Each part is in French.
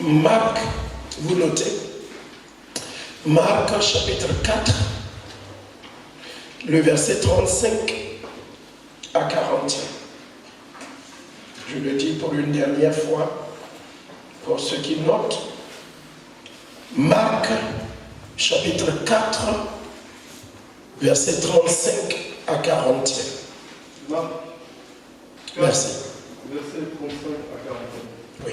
Marc, vous notez, Marc chapitre 4, le verset 35 à 41. Je le dis pour une dernière fois, pour ceux qui notent. Marc chapitre 4, verset 35 à 41. Marc 4, merci. Verset 35 à 41. Oui.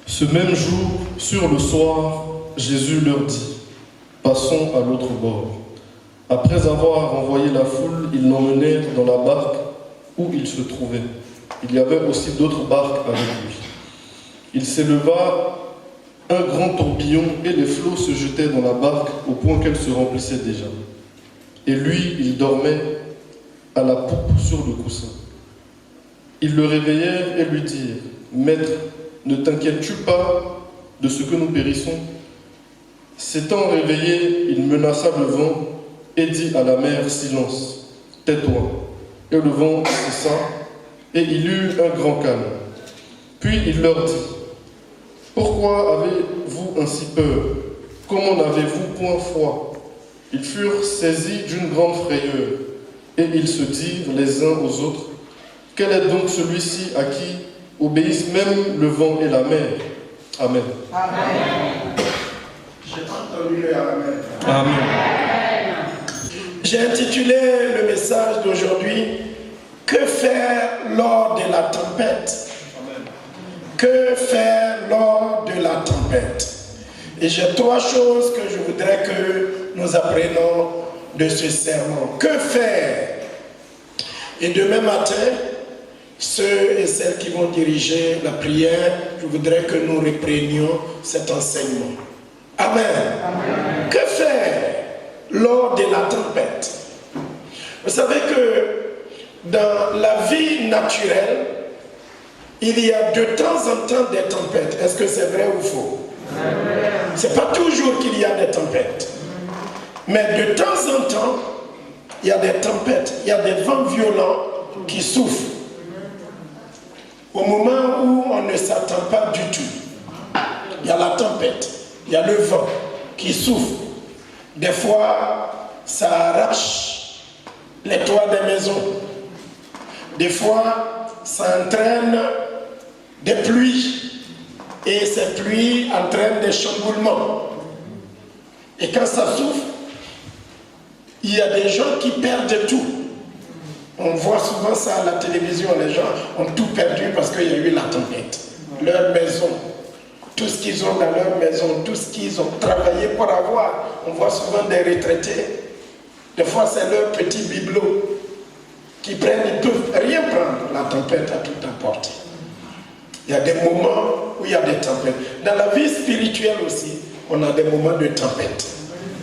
Ce même jour, sur le soir, Jésus leur dit, « Passons à l'autre bord. » Après avoir envoyé la foule, ils l'emmenèrent dans la barque où il se trouvait. Il y avait aussi d'autres barques avec lui. Il s'éleva un grand tourbillon et les flots se jetaient dans la barque au point qu'elle se remplissait déjà. Et lui, il dormait à la poupe sur le coussin. Ils le réveillèrent et lui dirent, « Maître, ne t'inquiètes-tu pas de ce que nous périssons ?» S'étant réveillé, il menaça le vent et dit à la mer, « Silence, tais-toi. » Et le vent cessa, et il eut un grand calme. Puis il leur dit, « Pourquoi avez-vous ainsi peur? Comment n'avez-vous point foi ?» Ils furent saisis d'une grande frayeur, et ils se dirent les uns aux autres, « Quel est donc celui-ci à qui obéissent même le vent et la mer? » Amen. Amen. J'ai entendu le Amen. Amen. J'ai intitulé le message d'aujourd'hui « Que faire lors de la tempête ?» Que faire lors de la tempête? Et j'ai trois choses que je voudrais que nous apprenions de ce sermon. Que faire? Et demain matin, ceux et celles qui vont diriger la prière, je voudrais que nous reprenions cet enseignement. Amen. Amen. Que faire lors de la tempête? Vous savez que dans la vie naturelle, il y a de temps en temps des tempêtes. Est-ce que c'est vrai ou faux? Ce n'est pas toujours qu'il y a des tempêtes. Mais de temps en temps, il y a des tempêtes, il y a des vents violents qui soufflent. Au moment où on ne s'attend pas du tout, il y a la tempête, il y a le vent qui souffle. Des fois, ça arrache les toits des maisons. Des fois, ça entraîne des pluies. Et ces pluies entraînent des chamboulements. Et quand ça souffle, il y a des gens qui perdent tout. On voit souvent ça à la télévision, les gens ont tout perdu parce qu'il y a eu la tempête. Leur maison, tout ce qu'ils ont dans leur maison, tout ce qu'ils ont travaillé pour avoir. On voit souvent des retraités. Des fois, c'est leur petit bibelot qui prennent, ils ne peuvent rien prendre. La tempête a tout emporté. Il y a des moments où il y a des tempêtes. Dans la vie spirituelle aussi, on a des moments de tempête.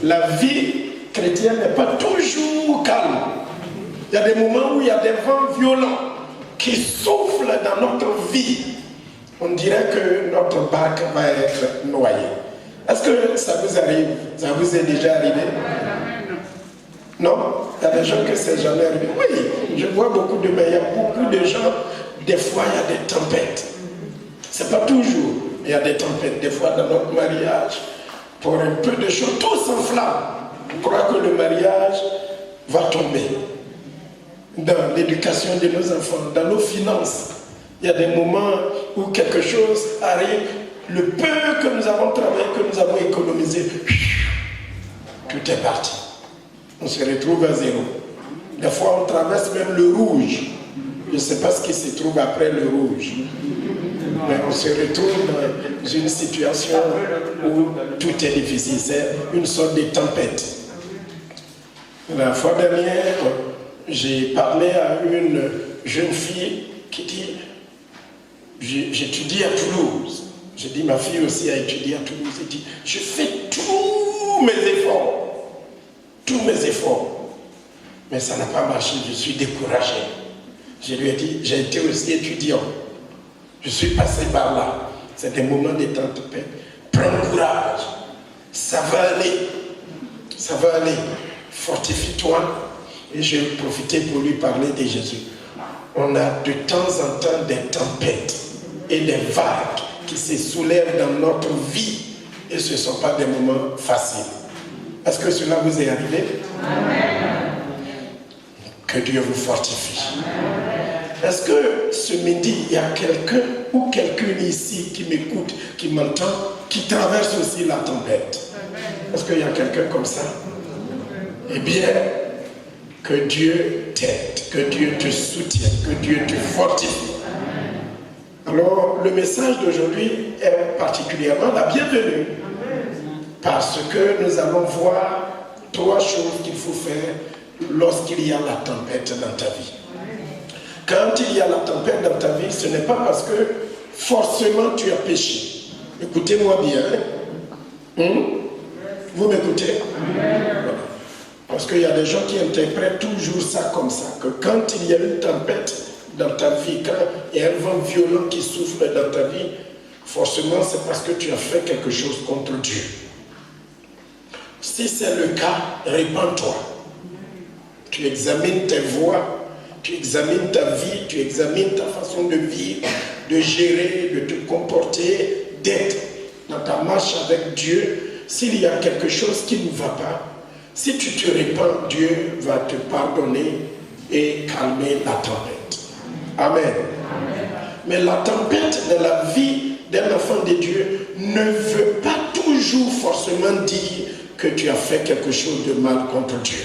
La vie chrétienne n'est pas toujours calme. Il y a des moments où il y a des vents violents qui soufflent dans notre vie. On dirait que notre barque va être noyée. Est-ce que ça vous arrive? Ça vous est déjà arrivé? Non? Il y a des gens que c'est jamais arrivé. Oui, je vois beaucoup de mais il y a beaucoup de gens, des fois il y a des tempêtes. C'est pas toujours, il y a des tempêtes. Des fois dans notre mariage, pour un peu de choses, tout s'enflamme. On croit que le mariage va tomber. Dans l'éducation de nos enfants, dans nos finances, il y a des moments où quelque chose arrive, le peu que nous avons travaillé, que nous avons économisé, tout est parti. On se retrouve à zéro. Des fois, on traverse même le rouge. Je ne sais pas ce qui se trouve après le rouge. Mais on se retrouve dans une situation où tout est difficile. C'est une sorte de tempête. La fois dernière, j'ai parlé à une jeune fille qui dit « J'étudie à Toulouse ». J'ai dit « Ma fille aussi a étudié à Toulouse ». Elle dit « Je fais tous mes efforts. Tous mes efforts. Mais ça n'a pas marché, je suis découragé. » Je lui ai dit « J'ai été aussi étudiant. Je suis passé par là. C'est des moments de tempête. Prends courage. Ça va aller. Ça va aller. Fortifie-toi. » Et j'ai profité pour lui parler de Jésus. On a de temps en temps des tempêtes. et des vagues qui se soulèvent dans notre vie. Et ce ne sont pas des moments faciles. Est-ce que cela vous est arrivé? Amen. Que Dieu vous fortifie. Est-ce que ce midi, il y a quelqu'un ou quelqu'une ici qui m'écoute, qui m'entend, qui traverse aussi la tempête? Est-ce qu'il y a quelqu'un comme ça? Eh bien, que Dieu t'aide, que Dieu te soutienne, que Dieu te fortifie. Alors, le message d'aujourd'hui est particulièrement la bienvenue. Parce que nous allons voir 3 choses qu'il faut faire lorsqu'il y a la tempête dans ta vie. Quand il y a la tempête dans ta vie, ce n'est pas parce que forcément tu as péché. Écoutez-moi bien. Vous m'écoutez? Voilà. Parce qu'il y a des gens qui interprètent toujours ça comme ça, que quand il y a une tempête dans ta vie, quand il y a un vent violent qui souffle dans ta vie, forcément c'est parce que tu as fait quelque chose contre Dieu. Si c'est le cas, répands-toi. Tu examines tes voies, tu examines ta vie, tu examines ta façon de vivre, de gérer, de te comporter, d'être dans ta marche avec Dieu. S'il y a quelque chose qui ne va pas, si tu te répands, Dieu va te pardonner et calmer la tempête. Amen. Amen. Mais la tempête de la vie d'un enfant de Dieu ne veut pas toujours forcément dire que tu as fait quelque chose de mal contre Dieu.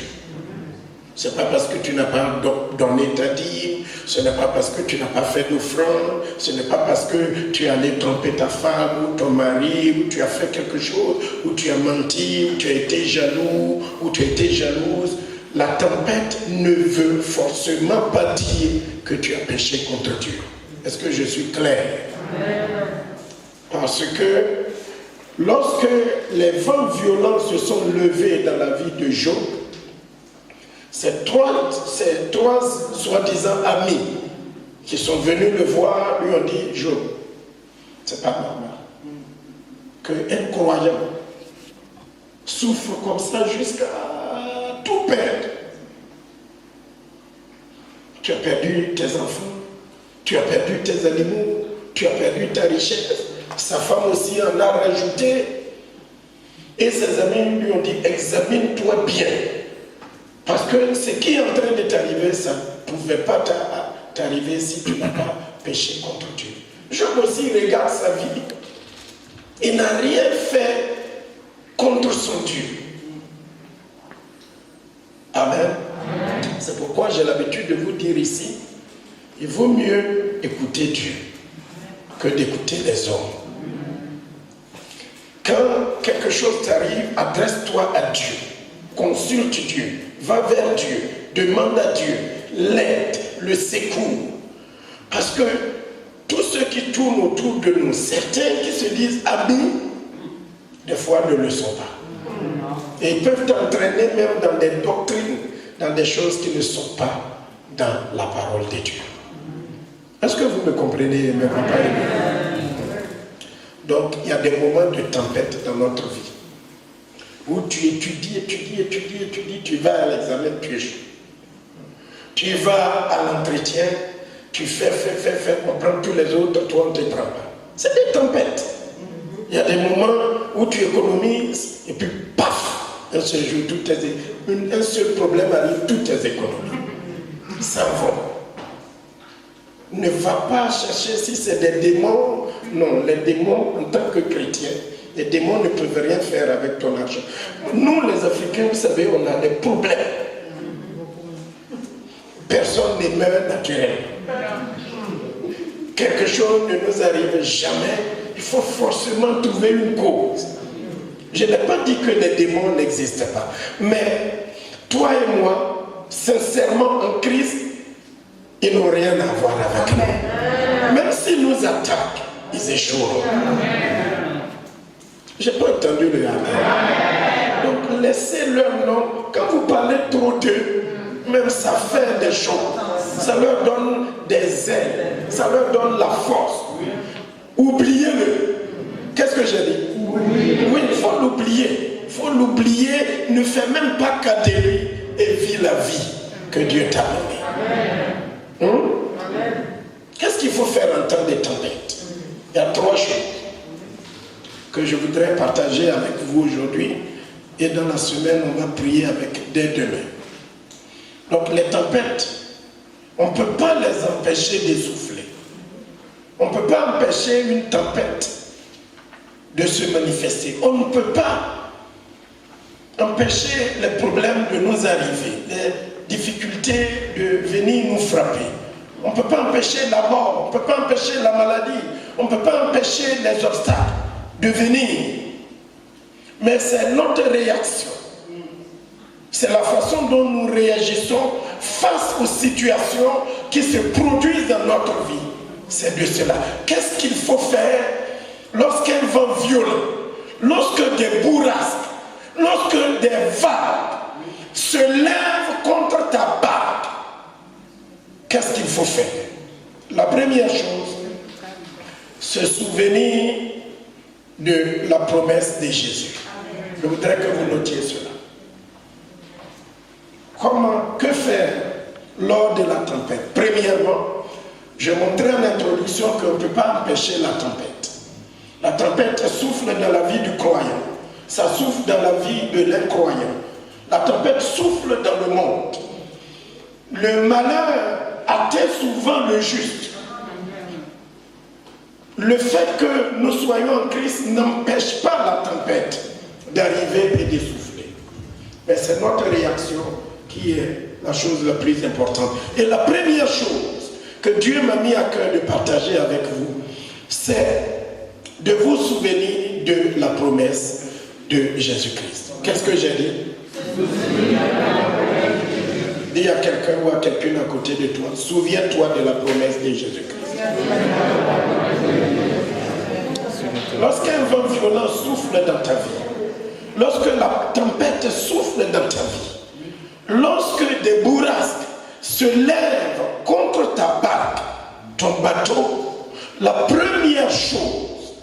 Ce n'est pas parce que tu n'as pas donné ta dîme, ce n'est pas parce que tu n'as pas fait d'offrande, ce n'est pas parce que tu es allé tromper ta femme ou ton mari, ou tu as fait quelque chose, ou tu as menti, ou tu as été jaloux, ou tu as été jalouse. La tempête ne veut forcément pas dire que tu as péché contre Dieu. Est-ce que je suis clair? Parce que lorsque les vents violents se sont levés dans la vie de Job, ces trois soi-disant amis qui sont venus le voir lui ont dit: Job, c'est pas normal qu'un croyant souffre comme ça jusqu'à tout perdre. Tu as perdu tes enfants, tu as perdu tes animaux, tu as perdu ta richesse. Sa femme aussi en a rajouté. Et ses amis lui ont dit: examine-toi bien. Parce que ce qui est en train de t'arriver, ça ne pouvait pas t'arriver si tu n'as pas péché contre Dieu. Job aussi regarde sa vie. Il n'a rien fait contre son Dieu. Amen. C'est pourquoi j'ai l'habitude de vous dire ici, il vaut mieux écouter Dieu que d'écouter les hommes. Quand quelque chose t'arrive, adresse-toi à Dieu. Consulte Dieu. Va vers Dieu. Demande à Dieu l'aide, le secours. Parce que tous ceux qui tournent autour de nous, certains qui se disent amis, des fois ne le sont pas. Et ils peuvent t'entraîner même dans des doctrines, dans des choses qui ne sont pas dans la parole de Dieu. Est-ce que vous me comprenez, mes papas et mes mamans? Donc, il y a des moments de tempête dans notre vie, où tu étudies, tu vas à l'examen, tu échoues. Tu vas à l'entretien, tu fais, on prend tous les autres, toi on ne te prend pas. C'est des tempêtes. Il y a des moments où tu économises, et puis paf, un seul jour, un seul problème arrive, toutes tes économies s'en vont. Ne va pas chercher si c'est des démons. Non, les démons, en tant que chrétiens, les démons ne peuvent rien faire avec ton argent. Nous, les Africains, vous savez, on a des problèmes. Personne ne meurt naturellement. Quelque chose ne nous arrive jamais. Il faut forcément trouver une cause. Je n'ai pas dit que les démons n'existent pas. Mais toi et moi, sincèrement, en Christ, ils n'ont rien à voir avec nous. Même s'ils nous attaquent, ils échoueront. Je n'ai pas entendu le amen. Donc laissez leur nom. Quand vous parlez trop d'eux, même ça fait des choses. Ça leur donne des ailes. Ça leur donne la force. Oubliez-le. Qu'est-ce que j'ai dit? Oui, il faut l'oublier. Il faut l'oublier. Ne fais même pas qu'à de lui et vis la vie que Dieu t'a donnée. Qu'est-ce qu'il faut faire en temps de tempête? Il y a 3 choses que je voudrais partager avec vous aujourd'hui. Et dans la semaine, on va prier avec dès demain. Donc les tempêtes, on ne peut pas les empêcher d'essouffler. On ne peut pas empêcher une tempête de se manifester. On ne peut pas empêcher les problèmes de nous arriver, les difficultés de venir nous frapper. On ne peut pas empêcher la mort, on ne peut pas empêcher la maladie, on ne peut pas empêcher les obstacles de venir. Mais c'est notre réaction. C'est la façon dont nous réagissons face aux situations qui se produisent dans notre vie. C'est de cela. Qu'est-ce qu'il faut faire lorsqu'un vent violent, lorsque des bourrasques, lorsque des vagues se lèvent contre ta barque? Qu'est-ce qu'il faut faire? La première chose, se souvenir de la promesse de Jésus. Je voudrais que vous notiez cela. Que faire lors de la tempête? Premièrement, je montrais en introduction qu'on ne peut pas empêcher la tempête. La tempête souffle dans la vie du croyant. Ça souffle dans la vie de l'incroyant. La tempête souffle dans le monde. Le malheur atteint souvent le juste. Le fait que nous soyons en Christ n'empêche pas la tempête d'arriver et d'essouffler. Mais c'est notre réaction qui est la chose la plus importante. Et la première chose que Dieu m'a mis à cœur de partager avec vous, c'est de vous souvenir de la promesse de Jésus-Christ. Qu'est-ce que j'ai dit? Dis à quelqu'un ou à quelqu'une à côté de toi, souviens-toi de la promesse de Jésus-Christ. Lorsqu'un vent violent souffle dans ta vie, lorsque la tempête souffle dans ta vie, lorsque des bourrasques se lèvent contre ta barque, ton bateau, la première chose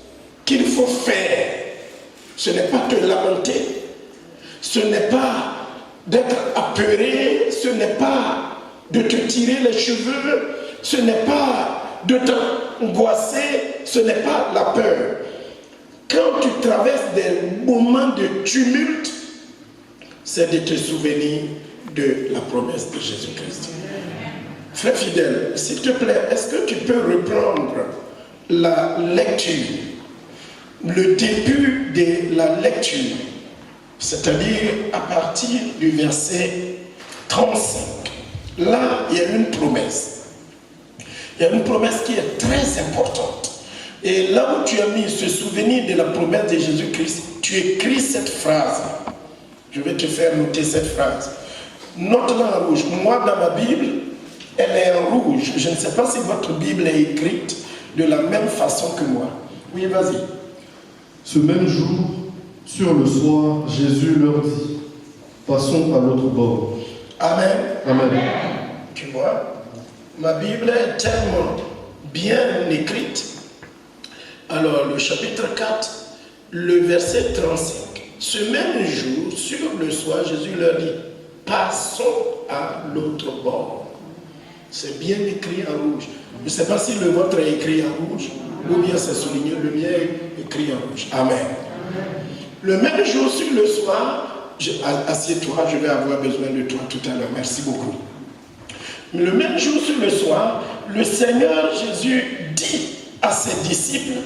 qu'il faut faire, ce n'est pas te lamenter, ce n'est pas d'être apeuré, ce n'est pas de te tirer les cheveux, ce n'est pas de t'angoisser, ce n'est pas la peur. Quand tu traverses des moments de tumulte, c'est de te souvenir de la promesse de Jésus-Christ. Frère fidèle, s'il te plaît, est-ce que tu peux reprendre la lecture, le début de la lecture, c'est-à-dire à partir du verset 35. Là, il y a une promesse. Il y a une promesse qui est très importante. Et là où tu as mis ce souvenir de la promesse de Jésus-Christ, tu écris cette phrase. Je vais te faire noter cette phrase. Note-la en rouge. Moi, dans ma Bible, elle est en rouge. Je ne sais pas si votre Bible est écrite de la même façon que moi. Oui, vas-y. Ce même jour, sur le soir, Jésus leur dit, passons à l'autre bord. Amen. Amen. Tu vois, ma Bible est tellement bien écrite. Alors, le chapitre 4, le verset 35. Ce même jour, sur le soir, Jésus leur dit, passons à l'autre bord. C'est bien écrit en rouge. Je ne sais pas si le vôtre est écrit en rouge, ou bien c'est souligné, le mien est écrit en rouge. Amen. Le même jour, sur le soir, assieds-toi, je vais avoir besoin de toi tout à l'heure. Merci beaucoup. Le même jour, sur le soir, le Seigneur Jésus dit à ses disciples,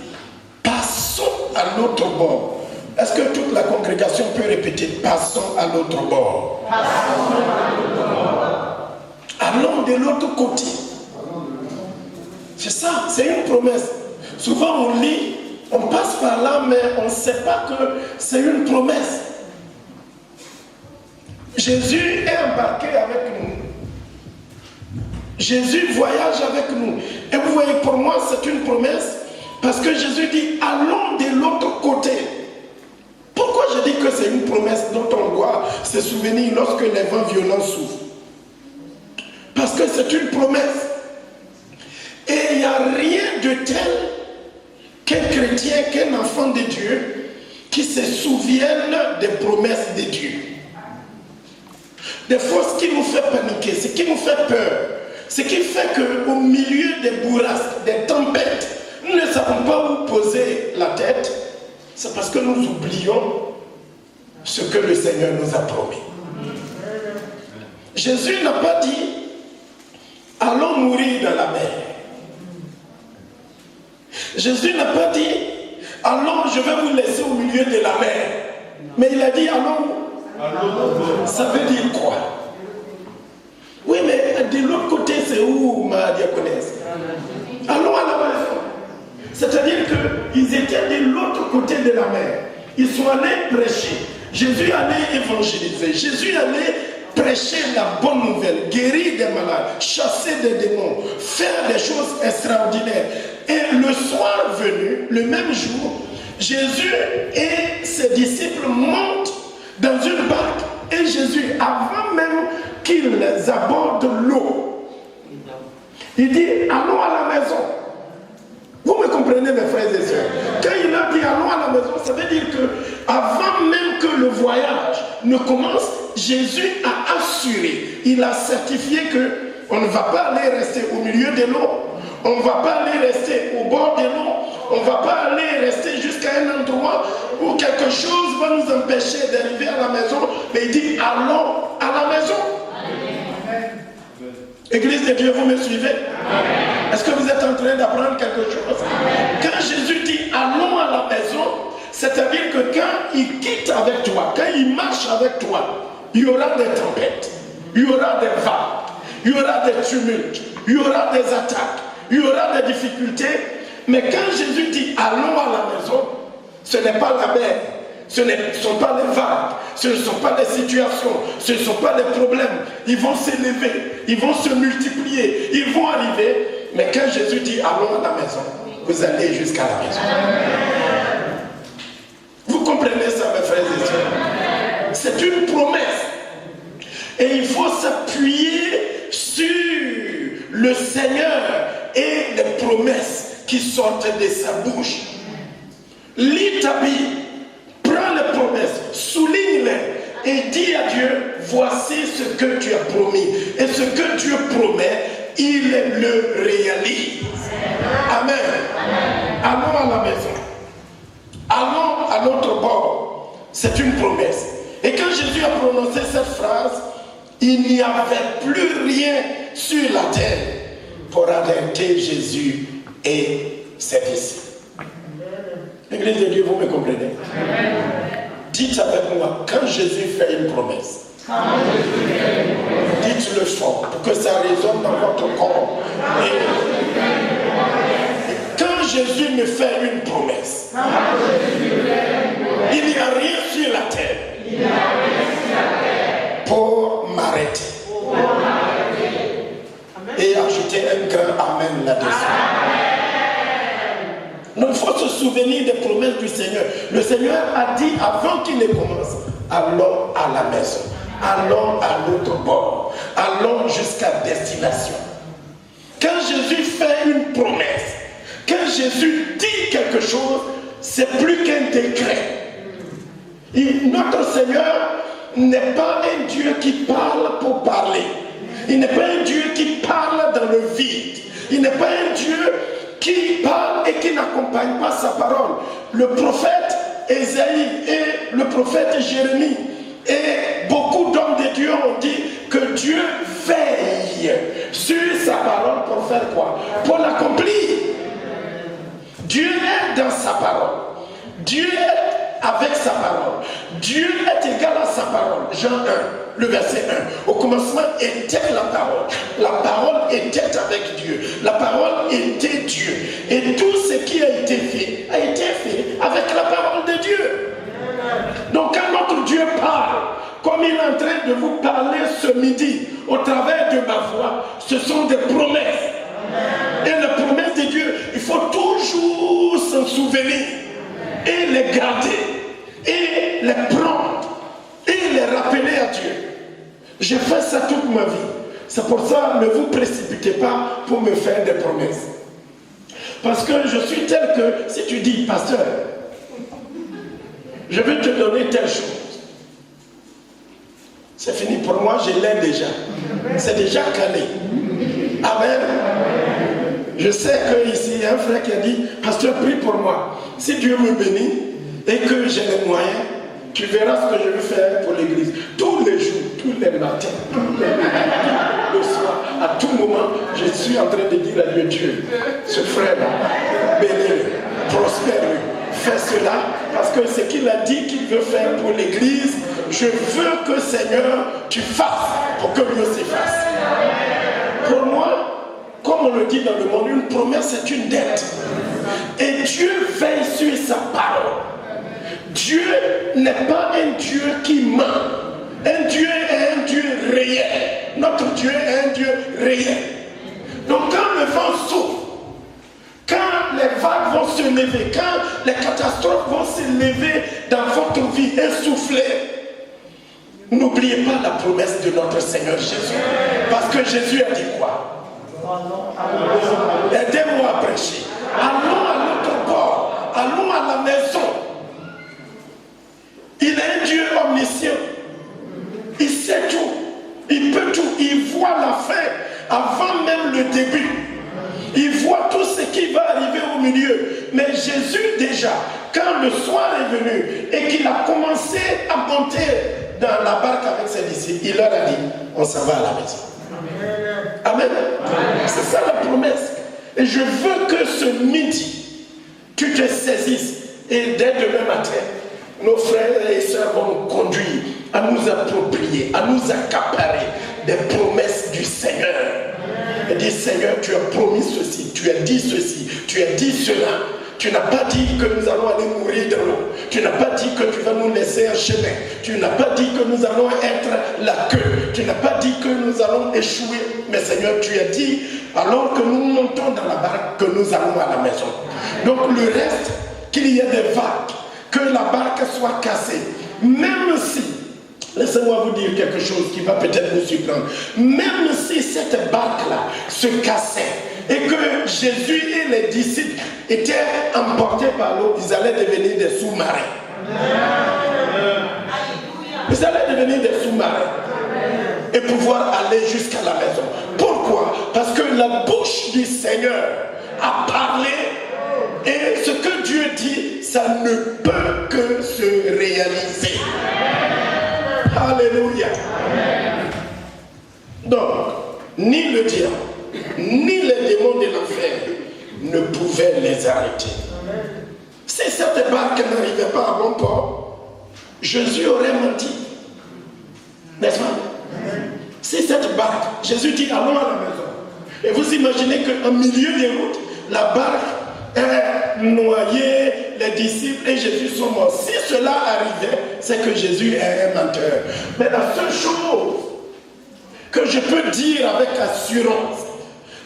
passons à l'autre bord. Est-ce que toute la congrégation peut répéter, passons à l'autre bord? Passons à l'autre bord. Allons de l'autre côté. C'est ça, c'est une promesse. Souvent on lit, on passe par là, mais on ne sait pas que c'est une promesse. Jésus est embarqué avec nous. Jésus voyage avec nous. Et vous voyez, pour moi, c'est une promesse, parce que Jésus dit, allons de l'autre côté. Pourquoi je dis que c'est une promesse dont on doit se souvenir lorsque les vents violents soufflent? Parce que c'est une promesse. Et il n'y a rien de tel qu'un chrétien, qu'un enfant de Dieu, qui se souvienne des promesses de Dieu. Des fois, ce qui nous fait paniquer, ce qui nous fait peur, ce qui fait qu'au milieu des bourrasques, des tempêtes, nous ne savons pas où poser la tête, c'est parce que nous oublions ce que le Seigneur nous a promis. Jésus n'a pas dit, allons mourir dans la mer. Jésus n'a pas dit, allons, je vais vous laisser au milieu de la mer. Mais il a dit, allons. Ça veut dire quoi? Oui, mais de l'autre côté, c'est où, ma diaconesse? Allons à la maison. C'est-à-dire qu'ils étaient de l'autre côté de la mer. Ils sont allés prêcher. Jésus allait évangéliser. Jésus allait prêcher la bonne nouvelle, guérir des malades, chasser des démons, faire des choses extraordinaires. Et le soir venu, le même jour, Jésus et ses disciples montent dans une barque. Et Jésus, avant même qu'ils abordent l'eau, il dit, allons à la maison. Vous me comprenez, mes frères et sœurs? Quand il a dit allons à la maison, ça veut dire que avant même que le voyage ne commence, Jésus a assuré, il a certifié qu'on ne va pas aller rester au milieu de l'eau, on ne va pas aller rester au bord de l'eau, on ne va pas aller rester jusqu'à un endroit où quelque chose va nous empêcher d'arriver à la maison, mais il dit allons à la maison. Église de Dieu, vous me suivez? Est-ce que vous êtes en train d'apprendre quelque chose? Quand Jésus dit allons à la maison, c'est-à-dire que quand il quitte avec toi, quand il marche avec toi, il y aura des tempêtes, il y aura des vagues, il y aura des tumultes, il y aura des attaques, il y aura des difficultés. Mais quand Jésus dit allons à la maison, ce n'est pas la mer, ce ne sont pas les vagues, ce ne sont pas les situations, ce ne sont pas les problèmes. Ils vont s'élever, ils vont se multiplier, ils vont arriver. Mais quand Jésus dit allons à la maison, vous allez jusqu'à la maison. Vous comprenez ça, mes frères et sœurs? C'est une promesse. Et il faut s'appuyer sur le Seigneur et les promesses qui sortent de sa bouche. Lis ta Bible. Prends les promesses, souligne-les et dis à Dieu, voici ce que tu as promis. Et ce que Dieu promet, il le réalise. Amen. Allons à la maison. Allons à notre bord. C'est une promesse. Et quand Jésus a prononcé cette phrase, il n'y avait plus rien sur la terre pour arrêter Jésus et ses disciples. Église de Dieu, vous me comprenez? Dites avec moi, quand Jésus fait une promesse, dites-le fort pour que ça résonne dans votre corps. Et quand Jésus me fait une promesse, il n'y a rien sur la terre pour m'arrêter. Et ajouter un grand amen là-dessus. Donc il faut se souvenir des promesses du Seigneur. Le Seigneur a dit avant qu'il ne commence, allons à la maison, allons à l'autre bord, allons jusqu'à destination. Quand Jésus fait une promesse, quand Jésus dit quelque chose, c'est plus qu'un décret. Notre Seigneur n'est pas un Dieu qui parle pour parler. Il n'est pas un Dieu qui parle dans le vide. Il n'est pas un Dieu qui parle et qui n'accompagne pas sa parole. Le prophète Ésaïe et le prophète Jérémie et beaucoup d'hommes de Dieu ont dit que Dieu veille sur sa parole pour faire quoi? Pour l'accomplir. Dieu est dans sa parole. Dieu est avec sa parole. Dieu est égal à sa parole. Jean 1, le verset 1. Au commencement était la parole. La parole était avec Dieu. La parole était Dieu. Et tout ce qui a été fait avec la parole de Dieu. Donc quand notre Dieu parle, comme il est en train de vous parler ce midi, au travers de ma voix, ce sont des promesses. Et les promesses de Dieu, il faut toujours s'en souvenir et les garder et les prendre et les rappeler à Dieu. J'ai fait ça toute ma vie. C'est pour ça, ne vous précipitez pas pour me faire des promesses. Parce que je suis tel que, si tu dis, pasteur, je vais te donner telle chose. C'est fini pour moi, je l'ai déjà. C'est déjà calé. Amen. Je sais qu'ici, il y a un frère qui a dit, pasteur, prie pour moi. Si Dieu me bénit et que j'ai les moyens, tu verras ce que je vais faire pour l'église. Tous les jours, tous les matins, le soir, à tout moment, je suis en train de dire à Dieu, ce frère-là, bénis-le, prospère-le, fais cela, parce que ce qu'il a dit qu'il veut faire pour l'église, je veux que Seigneur, tu fasses pour que lui aussi fasse. Pour moi, comme on le dit dans le monde, une promesse est une dette. Et Dieu veille sur sa parole. Dieu n'est pas un Dieu qui ment. Un Dieu est un Dieu réel. Notre Dieu est un Dieu réel. Donc quand le vent souffle, quand les vagues vont se lever, quand les catastrophes vont se lever dans votre vie et souffler, n'oubliez pas la promesse de notre Seigneur Jésus. Parce que Jésus a dit quoi? Aidez-moi à prêcher. Allons à notre bord. Allons à la maison. Il est un Dieu omniscient. Il sait tout. Il peut tout. Il voit la fin avant même le début. Il voit tout ce qui va arriver au milieu. Mais Jésus déjà, quand le soir est venu et qu'il a commencé à monter dans la barque avec ses disciples, il leur a dit, on s'en va à la maison. Amen. C'est ça la promesse. Et je veux que ce midi, tu te saisisses. Et dès demain matin, nos frères et sœurs vont nous conduire à nous approprier, à nous accaparer des promesses du Seigneur. Et dit, Seigneur, tu as promis ceci, tu as dit ceci, tu as dit cela. Tu n'as pas dit que nous allons aller mourir dans l'eau. Tu n'as pas dit que tu vas nous laisser un chemin. Tu n'as pas dit que nous allons être la queue. Tu n'as pas dit que nous allons échouer. Mais Seigneur, tu as dit, alors que nous montons dans la barque, que nous allons à la maison. Donc le reste, qu'il y ait des vagues, que la barque soit cassée. Même si, laissez-moi vous dire quelque chose qui va peut-être vous surprendre. Même si cette barque-là se cassait, et que Jésus et les disciples étaient emportés par l'eau, ils allaient devenir des sous-marins. Ils allaient devenir des sous-marins et pouvoir aller jusqu'à la maison. Pourquoi? Parce que la bouche du Seigneur a parlé et ce que Dieu dit, ça ne peut que se réaliser. Alléluia. Donc, ni le diable, ni les démons de l'enfer ne pouvaient les arrêter. Si cette barque n'arrivait pas à bon port, Jésus aurait menti. N'est-ce pas? Si cette barque, Jésus dit allons à la maison. Et vous imaginez qu'en milieu des routes, la barque est noyée, les disciples et Jésus sont morts. Si cela arrivait, c'est que Jésus est un menteur. Mais la seule chose que je peux dire avec assurance,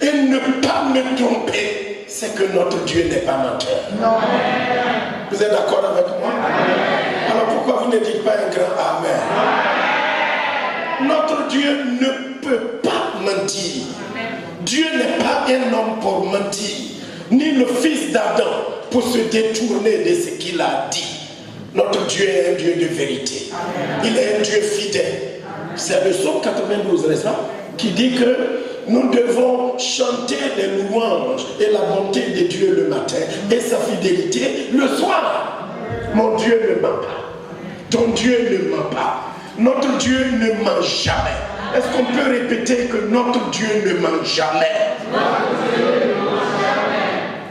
et ne pas me tromper, c'est que notre Dieu n'est pas menteur. Non. Vous êtes d'accord avec moi? Alors pourquoi vous ne dites pas un grand Amen? Notre Dieu ne peut pas mentir. Dieu n'est pas un homme pour mentir, ni le fils d'Adam pour se détourner de ce qu'il a dit. Notre Dieu est un Dieu de vérité. Il est un Dieu fidèle. C'est le psaume 92, n'est-ce pas, qui dit que nous devons chanter les louanges et la bonté de Dieu le matin et sa fidélité le soir. Mon Dieu ne ment pas. Ton Dieu ne ment pas. Notre Dieu ne ment jamais. Est-ce qu'on peut répéter que notre Dieu ne ment jamais?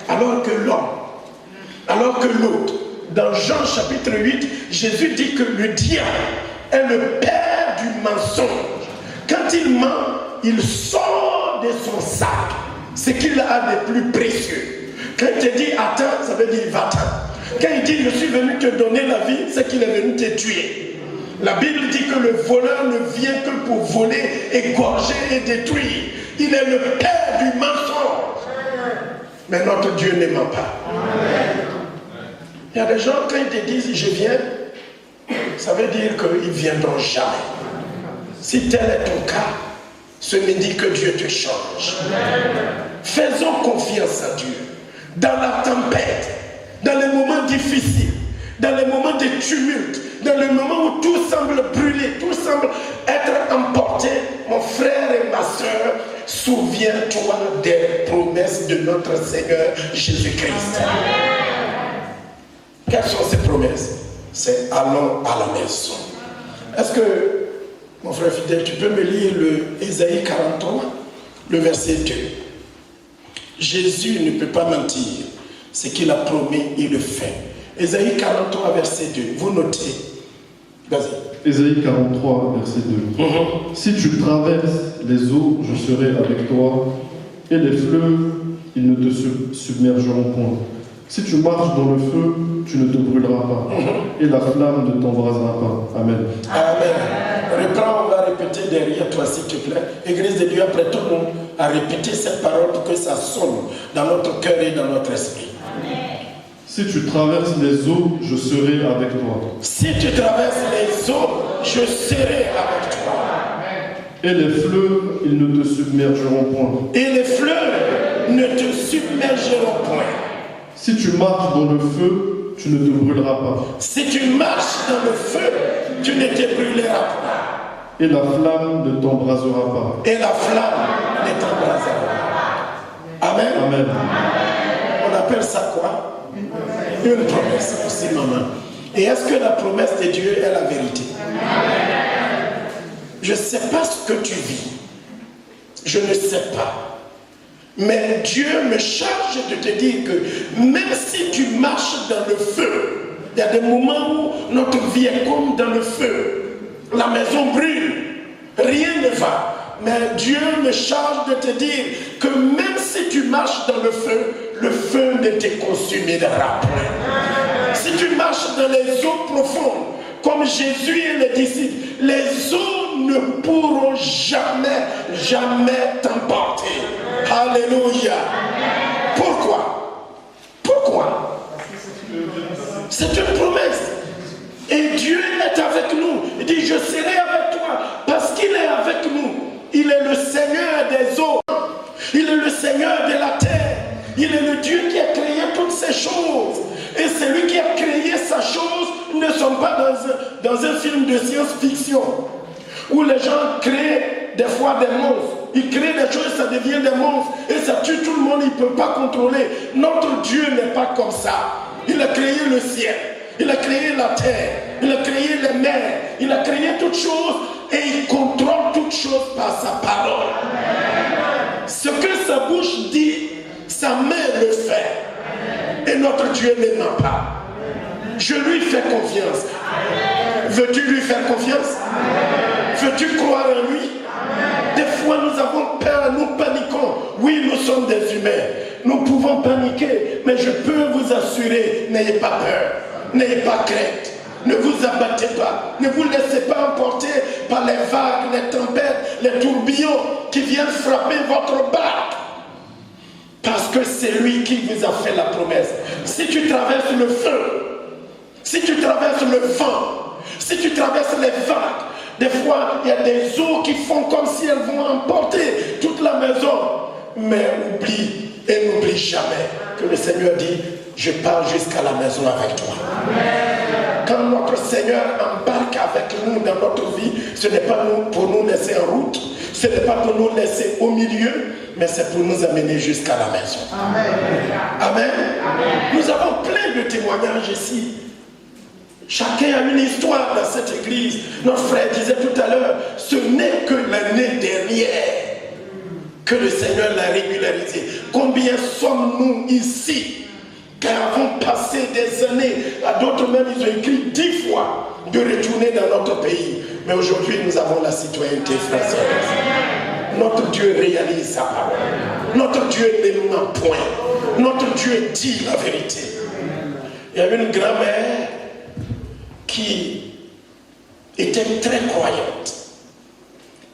Alors que l'homme, alors que l'autre, dans Jean chapitre 8, Jésus dit que le diable est le père du mensonge. Quand il ment, il sort de son sac ce qu'il a de plus précieux. Quand il te dit attends, ça veut dire va-t'en. Quand il dit je suis venu te donner la vie, c'est qu'il est venu te tuer. La Bible dit que le voleur ne vient que pour voler, égorger et détruire. Il est le père du mensonge. Mais notre Dieu ne ment pas. Il y a des gens, quand ils te disent je viens, ça veut dire qu'ils ne viendront jamais. Si tel est ton cas, ce midi que Dieu te change. Faisons confiance à Dieu. Dans la tempête, dans les moments difficiles, dans les moments de tumulte, dans les moments où tout semble brûler, tout semble être emporté, mon frère et ma soeur, souviens-toi des promesses de notre Seigneur Jésus-Christ. Quelles sont ces promesses? C'est allons à la maison. Est-ce que, mon frère fidèle, tu peux me lire le Ésaïe 43, le verset 2? Jésus ne peut pas mentir. Ce qu'il a promis, il le fait. Ésaïe 43, verset 2. Vous notez. Vas-y. Ésaïe 43, verset 2. Si tu traverses les eaux, je serai avec toi, et les fleuves, ils ne te submergeront point. Si tu marches dans le feu, tu ne te brûleras pas, et la flamme ne t'embrasera pas. Amen. Amen. Reprends, on va répéter derrière toi, s'il te plaît. Église de Dieu, apprêtons-nous à répéter cette parole pour que ça sonne dans notre cœur et dans notre esprit. Amen. Si tu traverses les eaux, je serai avec toi. Si tu traverses les eaux, je serai avec toi. Et les fleuves, ils ne te submergeront point. Et les fleuves ne te submergeront point. Si tu marches dans le feu, tu ne te brûleras pas. Si tu marches dans le feu, tu ne te brûleras pas. Et la flamme ne t'embrasera pas. Et la flamme ne t'embrasera pas. Amen. Amen. On appelle ça quoi? Une promesse aussi, maman. Et est-ce que la promesse de Dieu est la vérité? Je ne sais pas ce que tu vis. Je ne sais pas. Mais Dieu me charge de te dire que même si tu marches dans le feu, il y a des moments où notre vie est comme dans le feu. La maison brûle, rien ne va. Mais Dieu me charge de te dire que même si tu marches dans le feu ne te consumera point. Si tu marches dans les eaux profondes, comme Jésus et les disciples, les eaux ne pourront jamais t'emporter. Alléluia. Pourquoi? C'est une promesse. Et Dieu est avec nous. Il dit, je serai avec toi parce qu'il est avec nous. Il est le Seigneur des eaux. Il est le Seigneur de la terre. Il est le Dieu qui a créé toutes ces choses. Et celui qui a créé sa chose ne sont pas dans un film de science-fiction où les gens créent des fois des monstres. Ils créent des choses, ça devient des monstres. Et ça tue tout le monde, il ne peut pas contrôler. Notre Dieu n'est pas comme ça. Il a créé le ciel. Il a créé la terre. Il a créé les mers. Il a créé toutes choses. Et il contrôle toutes choses par sa parole. Ce que sa bouche dit, sa main le fait. Et notre Dieu ne ment pas. Je lui fais confiance. Veux-tu lui faire confiance? Veux-tu croire en lui? Des fois nous avons peur, nous paniquons. Oui, nous sommes des humains. Nous pouvons paniquer, mais je peux vous assurer, n'ayez pas peur. N'ayez pas crainte. Ne vous abattez pas. Ne vous laissez pas emporter par les vagues, les tempêtes, les tourbillons qui viennent frapper votre barque. Parce que c'est lui qui vous a fait la promesse. Si tu traverses le feu, si tu traverses le vent, si tu traverses les vagues, des fois il y a des eaux qui font comme si elles vont emporter toute la maison. Mais oublie et n'oublie jamais que le Seigneur dit, je pars jusqu'à la maison avec toi. Quand notre Seigneur embarque avec nous dans notre vie, ce n'est pas pour nous laisser en route, ce n'est pas pour nous laisser au milieu, mais c'est pour nous amener jusqu'à la maison. Amen. Amen. Amen. Nous avons plein de témoignages ici. Chacun a une histoire dans cette église. Notre frère disait tout à l'heure, ce n'est que l'année dernière que le Seigneur l'a régularisé. Combien sommes-nous ici qui avons passé des années, à d'autres même ils ont écrit 10 fois de retourner dans notre pays. Mais aujourd'hui nous avons la citoyenneté française. Notre Dieu réalise sa parole. Notre Dieu ne ment point. Notre Dieu dit la vérité. Il y avait une grand-mère qui était très croyante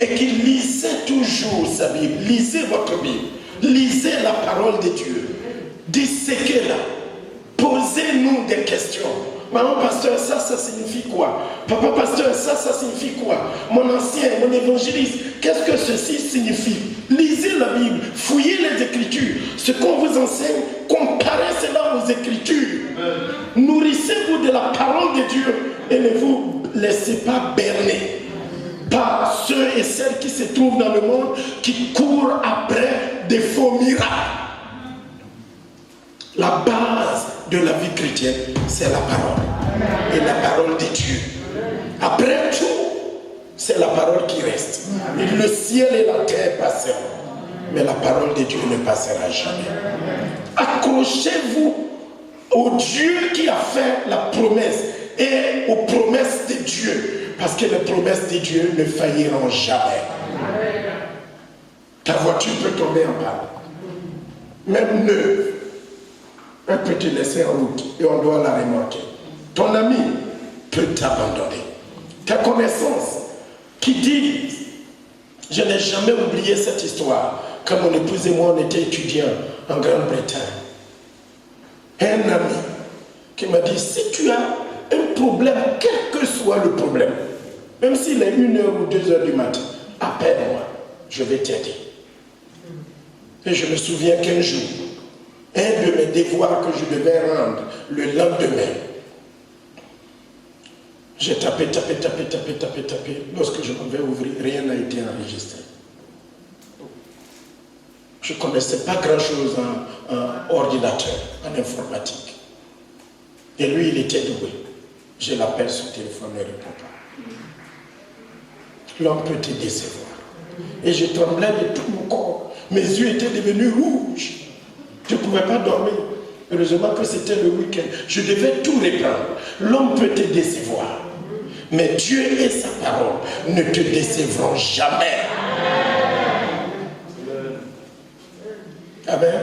et qui lisait toujours sa Bible. Lisez votre Bible. Lisez la parole de Dieu. Disséquez-la. Posez-nous des questions. Maman pasteur, ça signifie quoi? Papa pasteur, ça signifie quoi? Mon ancien, mon évangéliste, qu'est-ce que ceci signifie? Lisez la Bible, fouillez les Écritures. Ce qu'on vous enseigne, comparez cela aux Écritures. Nourrissez-vous de la parole de Dieu et ne vous laissez pas berner par ceux et celles qui se trouvent dans le monde qui courent après des faux miracles. La base de la vie chrétienne, c'est la parole. Et la parole de Dieu. Après tout, c'est la parole qui reste. Et le ciel et la terre passeront. Mais la parole de Dieu ne passera jamais. Accrochez-vous au Dieu qui a fait la promesse et aux promesses de Dieu. Parce que les promesses de Dieu ne failliront jamais. Ta voiture peut tomber en panne. Même neuve. Elle peut te laisser en route et on doit la remorquer. Ton ami peut t'abandonner. Ta connaissance qui disent, je n'ai jamais oublié cette histoire, quand mon épouse et moi on était étudiants en Grande-Bretagne. Un ami qui m'a dit, si tu as un problème, quel que soit le problème, même s'il est 1h ou 2h du matin, appelle-moi, je vais t'aider. Et je me souviens qu'un jour, un de mes devoirs que je devais rendre le lendemain, j'ai tapé. Lorsque je pouvais ouvrir, rien n'a été enregistré. Je ne connaissais pas grand-chose en ordinateur, en informatique. Et lui, il était doué. Je l'appelle sur téléphone, il ne répond pas. L'homme peut te décevoir. Et je tremblais de tout mon corps. Mes yeux étaient devenus rouges. Je ne pouvais pas dormir. Heureusement que c'était le week-end. Je devais tout reprendre. L'homme peut te décevoir. Mais Dieu et sa parole ne te décevront jamais. Amen. Amen.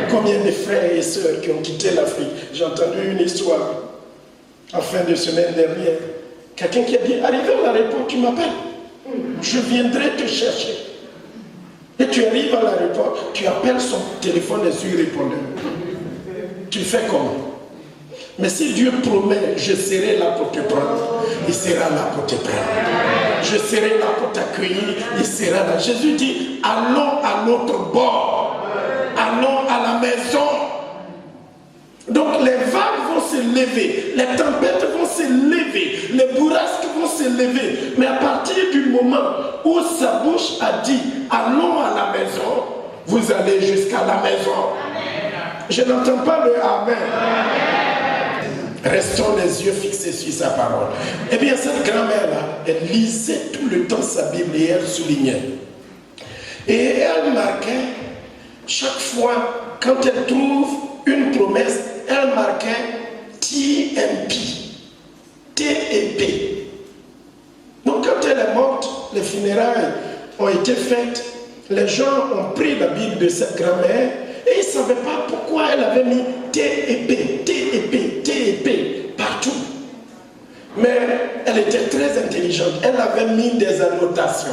Combien de frères et sœurs qui ont quitté l'Afrique? J'ai entendu une histoire en fin de semaine dernière. Quelqu'un qui a dit, arrivé à l'aéroport, tu m'appelles. Je viendrai te chercher. Et tu arrives à l'aéroport, tu appelles son téléphone et sur répondeur. Tu fais comment? Mais si Dieu promet, je serai là pour te prendre, il sera là pour te prendre. Je serai là pour t'accueillir, il sera là. Jésus dit, allons à l'autre bord. Allons à la maison. Donc les vagues vont se lever, les tempêtes vont se lever, les bourrasques vont se lever. Mais à partir du moment où sa bouche a dit, allons à la maison, vous allez jusqu'à la maison. Je n'entends pas le Amen. Restons les yeux fixés sur sa parole. Eh bien, cette grand-mère-là, elle lisait tout le temps sa Bible et elle soulignait. Et elle marquait, chaque fois, quand elle trouve une promesse, elle marquait TMP, T et P. Donc quand elle est morte, les funérailles ont été faites, les gens ont pris la Bible de cette grand-mère et ils ne savaient pas pourquoi elle avait mis T et P, T et P, T et P, partout. Mais elle était très intelligente, elle avait mis des annotations.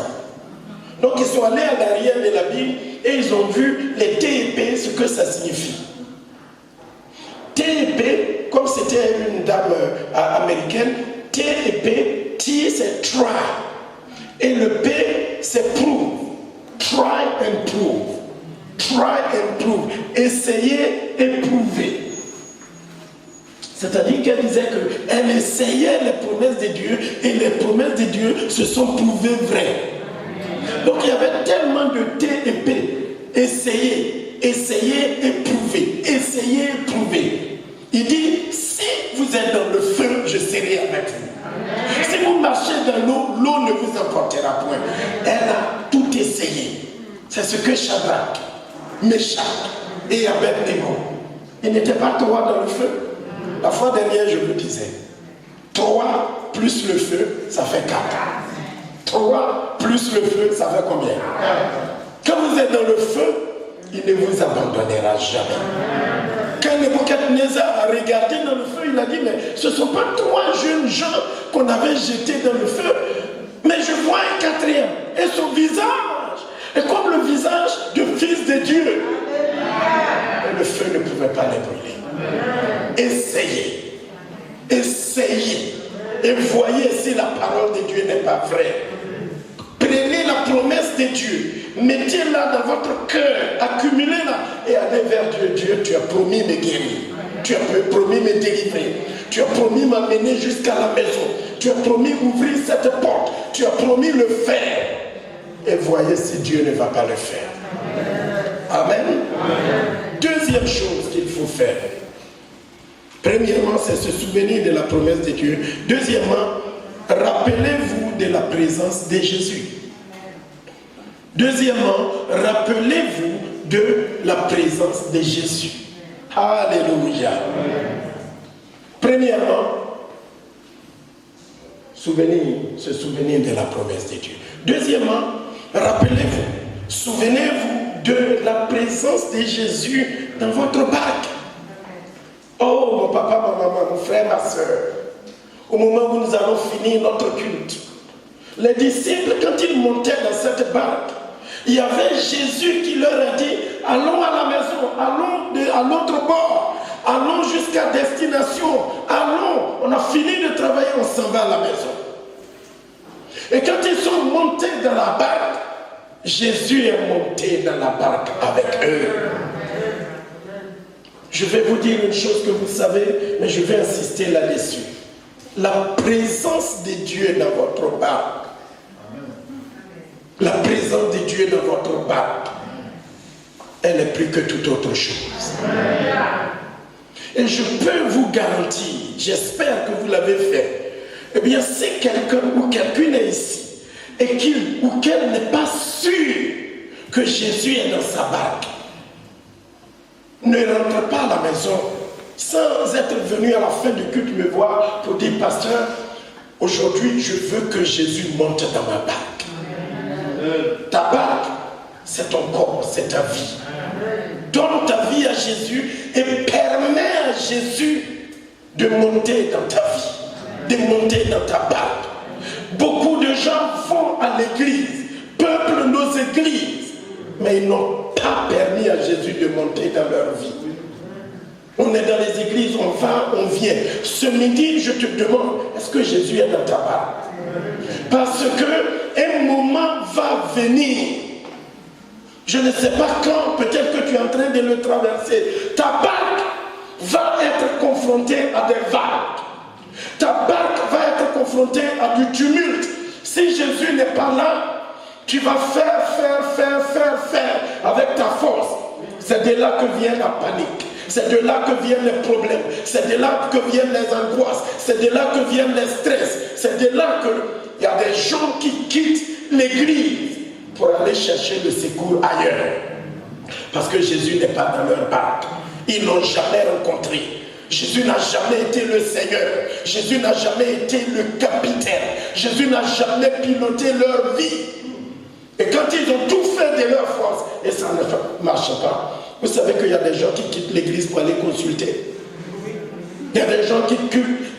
Donc ils sont allés à l'arrière de la Bible et ils ont vu les T et P, ce que ça signifie. T et P, comme c'était une dame américaine, T et P, T c'est try. Et le P c'est prove. Try and prove. Try and prove. Essayer et prouver. C'est-à-dire qu'elle disait qu'elle essayait les promesses de Dieu et les promesses de Dieu se sont prouvées vraies. Donc il y avait tellement de T et P. Essayer, essayer et prouver. Essayer et prouver. Il dit, si vous êtes dans le feu, je serai avec vous. Si vous marchez dans l'eau, l'eau ne vous emportera point. Elle a tout essayé. C'est ce que Shadrach, Meshach et Abednego. Ils n'étaient pas trois dans le feu. La fois dernière, je vous disais, 3 plus le feu, ça fait 4. 3 plus le feu, ça fait combien? Quand vous êtes dans le feu, il ne vous abandonnera jamais. Quand Nebuchadnezzar a regardé dans le feu, il a dit, mais ce ne sont pas 3 jeunes gens qu'on avait jetés dans le feu, mais je vois un 4e, et son visage est comme le visage du Fils de Dieu. Et le feu ne pouvait pas les brûler. Essayez, essayez, et voyez si la parole de Dieu n'est pas vraie. Prenez la promesse de Dieu, mettez-la dans votre cœur, accumulez-la et allez vers Dieu. Dieu, tu as promis me guérir, tu as promis me délivrer, tu as promis m'amener jusqu'à la maison, tu as promis ouvrir cette porte, tu as promis le faire. et voyez si Dieu ne va pas le faire. Amen. Deuxième chose qu'il faut faire. Premièrement, c'est se souvenir de la promesse de Dieu. Deuxièmement, rappelez-vous de la présence de Jésus. Deuxièmement, rappelez-vous de la présence de Jésus. Alléluia. Premièrement, se souvenir de la promesse de Dieu. Deuxièmement, rappelez-vous, souvenez-vous de la présence de Jésus dans votre barque. Oh, mon papa, ma maman, mon frère, ma soeur, au moment où nous allons finir notre culte, les disciples, quand ils montaient dans cette barque, il y avait Jésus qui leur a dit, allons à la maison, allons à l'autre bord, allons jusqu'à destination, allons, on a fini de travailler, on s'en va à la maison. Et quand ils sont montés dans la barque, Jésus est monté dans la barque avec eux. Je vais vous dire une chose que vous savez, mais je vais insister là-dessus. La présence de Dieu dans votre barque, la présence de Dieu dans votre barque, elle est plus que toute autre chose. Et je peux vous garantir, j'espère que vous l'avez fait, eh bien si quelqu'un ou quelqu'une est ici et qu'il ou qu'elle n'est pas sûr que Jésus est dans sa barque, ne rentre pas à la maison sans être venu à la fin du culte me voir pour dire, pasteur, aujourd'hui je veux que Jésus monte dans ma barque. Ta barque, c'est ton corps, c'est ta vie. Donne ta vie à Jésus et permets à Jésus de monter dans ta vie, de monter dans ta barque. Beaucoup de gens vont à l'église, peuplent nos églises, mais ils n'ont pas permis à Jésus de monter dans leur vie. On est dans les églises, on va, on vient. Ce midi, je te demande, est-ce que Jésus est dans ta barque? Parce qu'un moment va venir. Je ne sais pas quand, peut-être que tu es en train de le traverser. Ta barque va être confrontée à des vagues. Ta barque va être confrontée à du tumulte. Si Jésus n'est pas là, tu vas faire avec ta force. C'est de là que vient la panique. C'est de là que viennent les problèmes. C'est de là que viennent les angoisses. C'est de là que viennent les stress. C'est de là qu'il y a des gens qui quittent l'église pour aller chercher le secours ailleurs. Parce que Jésus n'est pas dans leur barque. Ils n'ont jamais rencontré. Jésus n'a jamais été le Seigneur. Jésus n'a jamais été le capitaine. Jésus n'a jamais piloté leur vie. Et quand ils ont tout fait de leur force, et ça ne marche pas. Vous savez qu'il y a des gens qui quittent l'église pour aller consulter. Il y a des gens qui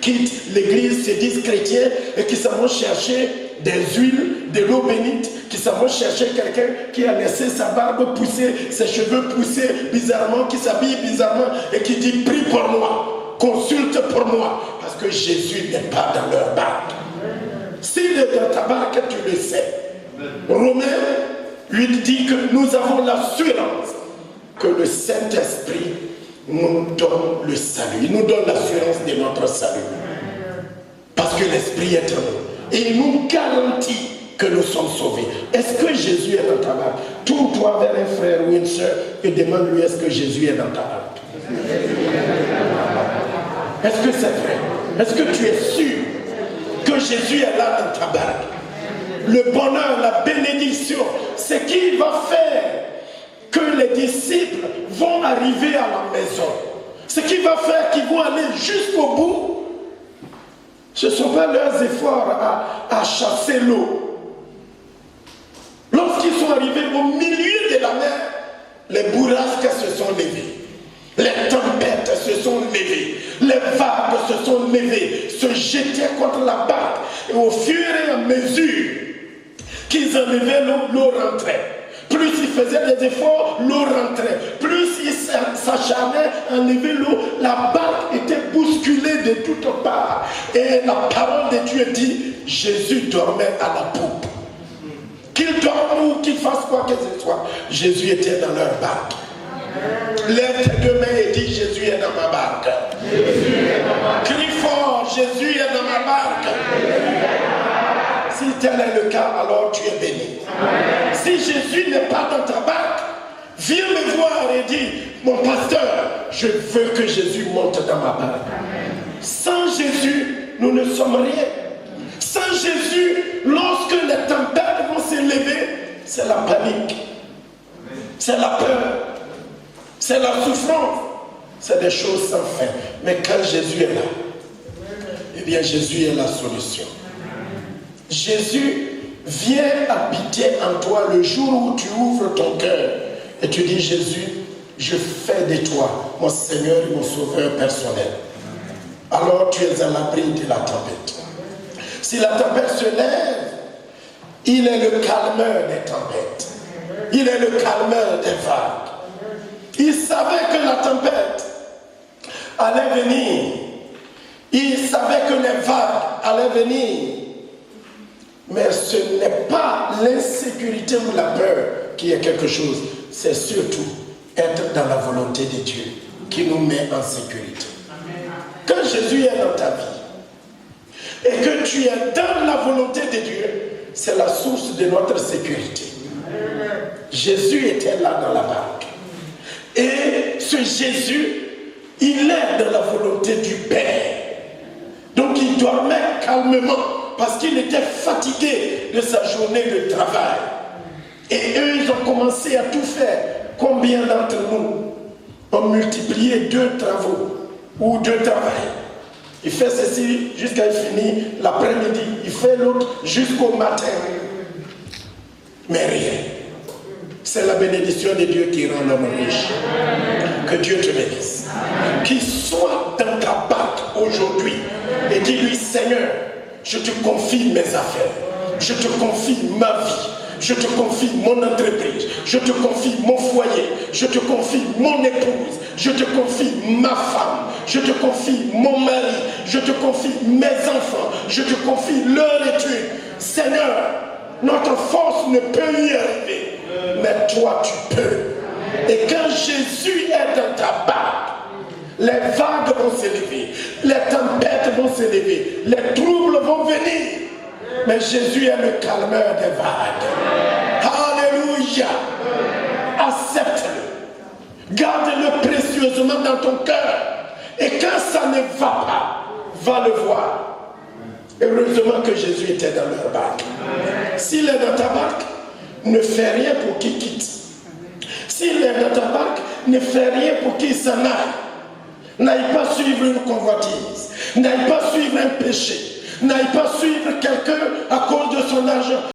quittent l'église, se disent chrétiens, et qui s'en vont chercher des huiles, de l'eau bénite, qui s'en vont chercher quelqu'un qui a laissé sa barbe pousser, ses cheveux pousser bizarrement, qui s'habille bizarrement, et qui dit prie pour moi, consulte pour moi, parce que Jésus n'est pas dans leur barque. S'il est dans ta barque, tu le sais. Romains 8 dit que nous avons l'assurance que le Saint-Esprit nous donne le salut. Il nous donne l'assurance de notre salut. Parce que l'Esprit est en nous. Et il nous garantit que nous sommes sauvés. Est-ce que Jésus est dans ta barque? Tourne-toi vers un frère ou une soeur et demande-lui, est-ce que Jésus est dans ta barque? Est-ce que c'est vrai? Est-ce que tu es sûr que Jésus est là dans ta barque? Le bonheur, la bénédiction, c'est qu'il va faire que les disciples vont arriver à la maison. Ce qui va faire qu'ils vont aller jusqu'au bout, ce ne sont pas leurs efforts à chasser l'eau. Lorsqu'ils sont arrivés au milieu de la mer, les bourrasques se sont levées. Les tempêtes se sont levées. Les vagues se sont levées, se jetaient contre la barque. Et au fur et à mesure qu'ils enlevaient l'eau rentrait. Plus ils faisaient des efforts, l'eau rentrait. Plus ils s'acharnaient à enlever l'eau, la barque était bousculée de toutes parts. Et la parole de Dieu dit, Jésus dormait à la poupe. Qu'il dorme ou qu'il fasse quoi que ce soit, Jésus était dans leur barque. Lève tes deux mains et dis, Jésus est dans ma barque. Crie fort, Jésus est dans ma barque. Si tel est le cas, alors tu es béni. Amen. Si Jésus n'est pas dans ta barque, viens me voir et dis, mon pasteur, je veux que Jésus monte dans ma barque. Amen. Sans Jésus, nous ne sommes rien. Sans Jésus, lorsque les tempêtes vont s'élever, c'est la panique, c'est la peur, c'est la souffrance, c'est des choses sans fin. Mais quand Jésus est là, eh bien Jésus est la solution. Jésus vient habiter en toi le jour où tu ouvres ton cœur et tu dis, Jésus, je fais de toi mon Seigneur et mon Sauveur personnel. Alors tu es à l'abri de la tempête. Si la tempête se lève, il est le calmeur des tempêtes. Il est le calmeur des vagues. Il savait que la tempête allait venir. Il savait que les vagues allaient venir. Mais ce n'est pas l'insécurité ou la peur qui est quelque chose. C'est surtout être dans la volonté de Dieu qui nous met en sécurité. Quand Jésus est dans ta vie et que tu es dans la volonté de Dieu, c'est la source de notre sécurité. Jésus était là dans la barque. Et ce Jésus, il est dans la volonté du Père. Donc il dormait calmement parce qu'il était fatigué de sa journée de travail. Et eux, ils ont commencé à tout faire. Combien d'entre nous ont multiplié 2 travaux ou 2 travails? Il fait ceci jusqu'à finir l'après-midi. Il fait l'autre jusqu'au matin. Mais rien. C'est la bénédiction de Dieu qui rend l'homme riche. Que Dieu te bénisse. Qu'il soit dans ta barque aujourd'hui et dis-lui, Seigneur, je te confie mes affaires. Je te confie ma vie. Je te confie mon entreprise. Je te confie mon foyer. Je te confie mon épouse. Je te confie ma femme. Je te confie mon mari. Je te confie mes enfants. Je te confie leur étude. Seigneur, notre force ne peut y arriver. Mais toi, tu peux. Et quand Jésus est dans ta barque, les vagues vont s'élever. Les tempêtes vont s'élever. Les troubles vont venir. Mais Jésus est le calmeur des vagues. Alléluia. Accepte-le. Garde-le précieusement dans ton cœur. Et quand ça ne va pas, va le voir. Heureusement que Jésus était dans leur barque. S'il est dans ta barque, ne fais rien pour qu'il quitte. S'il est dans ta barque, ne fais rien pour qu'il s'en aille. N'aille pas suivre une convoitise. N'aille pas suivre un péché. N'aille pas suivre quelqu'un à cause de son argent.